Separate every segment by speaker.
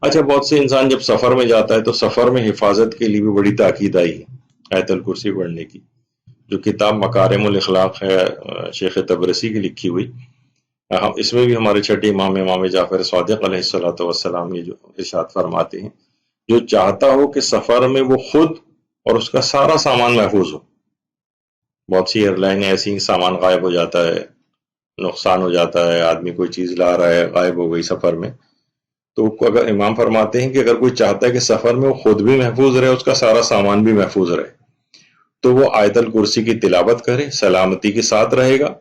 Speaker 1: اچھا، بہت سے انسان جب سفر میں جاتا ہے تو سفر میں حفاظت کے لیے بھی بڑی تاکید آئی ہے آیت الکرسی پڑھنے کی، جو کتاب مکارم الاخلاق ہے شیخ تبرسی کی لکھی ہوئی، اس میں بھی ہمارے چھٹے امام جعفر صادق علیہ الصلوۃ والسلام یہ جو ارشاد فرماتے ہیں، جو چاہتا ہو کہ سفر میں وہ خود اور اس کا سارا سامان محفوظ ہو. بہت سی ایئر لائن ایسی سامان غائب ہو جاتا ہے، نقصان ہو جاتا ہے، آدمی کوئی چیز لا رہا ہے غائب ہو گئی سفر میں، تو اگر امام فرماتے ہیں کہ اگر کوئی چاہتا ہے کہ سفر میں وہ خود بھی محفوظ رہے، اس کا سارا سامان بھی محفوظ رہے، تو وہ آیت الکرسی کی تلاوت کرے، سلامتی کے ساتھ رہے گا.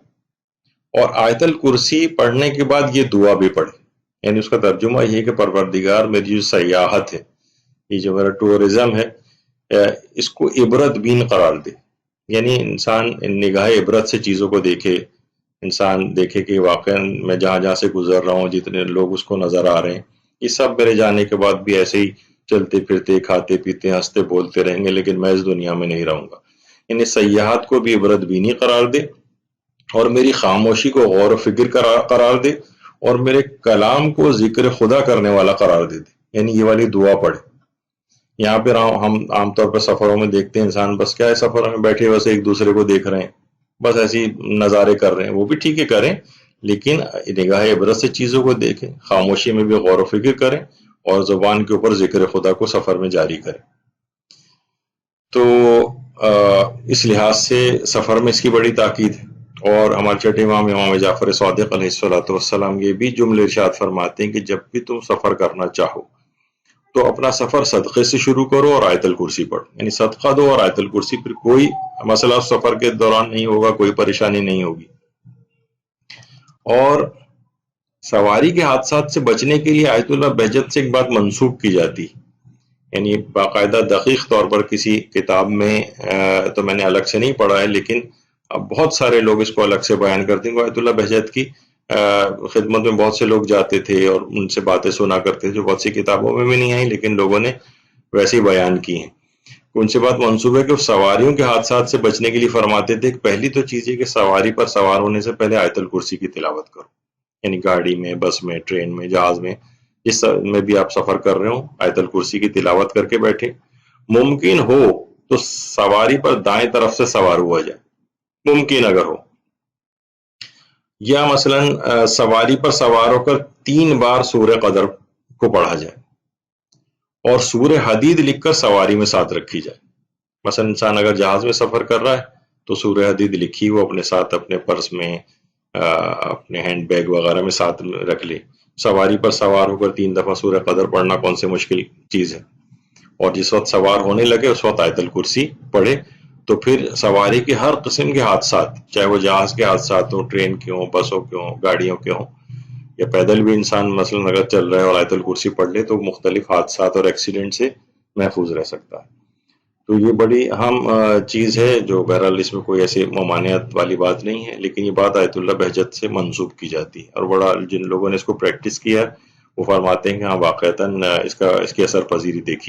Speaker 1: اور آیت الکرسی پڑھنے کے بعد یہ دعا بھی پڑھے. یعنی اس کا ترجمہ یہ ہے کہ پروردگار میری جو سیاحت ہے، یہ جو میرا ٹورزم ہے، اس کو عبرت بین قرار دے. یعنی انسان نگاہ عبرت سے چیزوں کو دیکھے، انسان دیکھے کہ واقعا میں جہاں جہاں سے گزر رہا ہوں، جتنے لوگ اس کو نظر آ رہے ہیں، یہ سب میرے جانے کے بعد بھی ایسے ہی چلتے پھرتے، کھاتے پیتے، ہنستے بولتے رہیں گے، لیکن میں اس دنیا میں نہیں رہوں گا. یعنی سیاحت کو بھی عبرت بینی قرار دے، اور میری خاموشی کو غور و فکر قرار دے، اور میرے کلام کو ذکر خدا کرنے والا قرار دے. یعنی یہ والی دعا پڑھے. یہاں پہ ہم عام طور پر سفروں میں دیکھتے ہیں انسان بس کیا ہے، سفروں میں بیٹھے بس ایک دوسرے کو دیکھ رہے ہیں، بس ایسی نظارے کر رہے ہیں. وہ بھی ٹھیک ہے کریں، لیکن نگاہ عبرت سے چیزوں کو دیکھیں، خاموشی میں بھی غور و فکر کریں، اور زبان کے اوپر ذکر خدا کو سفر میں جاری کریں. تو اس لحاظ سے سفر میں اس کی بڑی تاکید ہے. اور ہمارے چھٹے امام جعفر صادق علیہ الصلوۃ والسلام یہ بھی جملے ارشاد فرماتے ہیں کہ جب بھی تم سفر کرنا چاہو تو اپنا سفر صدقے سے شروع کرو اور آیت الکرسی پڑھو. یعنی صدقہ دو اور آیت الکرسی، پھر کوئی مسئلہ سفر کے دوران نہیں ہوگا، کوئی پریشانی نہیں ہوگی. اور سواری کے حادثات سے بچنے کے لیے آیت اللہ بہجت سے ایک بات منسوخ کی جاتی، یعنی باقاعدہ دقیق طور پر کسی کتاب میں تو میں نے الگ سے نہیں پڑھا ہے، لیکن اب بہت سارے لوگ اس کو الگ سے بیان کرتے ہیں. آیت اللہ بہجت کی خدمت میں بہت سے لوگ جاتے تھے اور ان سے باتیں سنا کرتے تھے، جو بہت سی کتابوں میں بھی نہیں آئی، لیکن لوگوں نے ویسے ہی بیان کی ہیں. ان سے بات منسوخ ہے کہ سواریوں کے حادثات سے بچنے کے لیے فرماتے تھے کہ پہلی تو چیز ہے کہ سواری پر سوار ہونے سے پہلے آیت الکرسی کی تلاوت کرو. یعنی گاڑی میں، بس میں، ٹرین میں، جہاز میں، جس میں بھی آپ سفر کر رہے ہو، آیت الکرسی کی تلاوت کر کے بیٹھے. ممکن ہو تو سواری پر دائیں طرف سے سوار ہوا جائے، ممکن اگر ہو. یا مثلا سواری پر سوار ہو کر 3 بار سورہ قدر کو پڑھا جائے، اور سورہ حدید لکھ کر سواری میں ساتھ رکھی جائے. مثلا انسان اگر جہاز میں سفر کر رہا ہے تو سورہ حدید لکھی وہ اپنے ساتھ، اپنے پرس میں، اپنے ہینڈ بیگ وغیرہ میں ساتھ رکھ لے. سواری پر سوار ہو کر 3 دفعہ سورہ قدر پڑھنا کون سے مشکل چیز ہے. اور جس وقت سوار ہونے لگے اس وقت آیت الکرسی پڑھے. تو پھر سواری کے ہر قسم کے حادثات، چاہے وہ جہاز کے حادثات ہوں، ٹرین کے ہوں، بسوں کے ہوں، گاڑیوں کے ہوں، یا پیدل بھی انسان مثلا اگر چل رہا ہے اور آیت الکرسی پڑھ لے تو مختلف حادثات اور ایکسیڈنٹ سے محفوظ رہ سکتا ہے. تو یہ بڑی اہم چیز ہے، جو بہرحال اس میں کوئی ایسی ممانعت والی بات نہیں ہے، لیکن یہ بات آیت اللہ بہجت سے منسوخ کی جاتی ہے. اور بڑا جن لوگوں نے اس کو پریکٹس کیا ہے وہ فرماتے ہیں کہ ہاں واقعتاً اس کی اثر پذیری دیکھی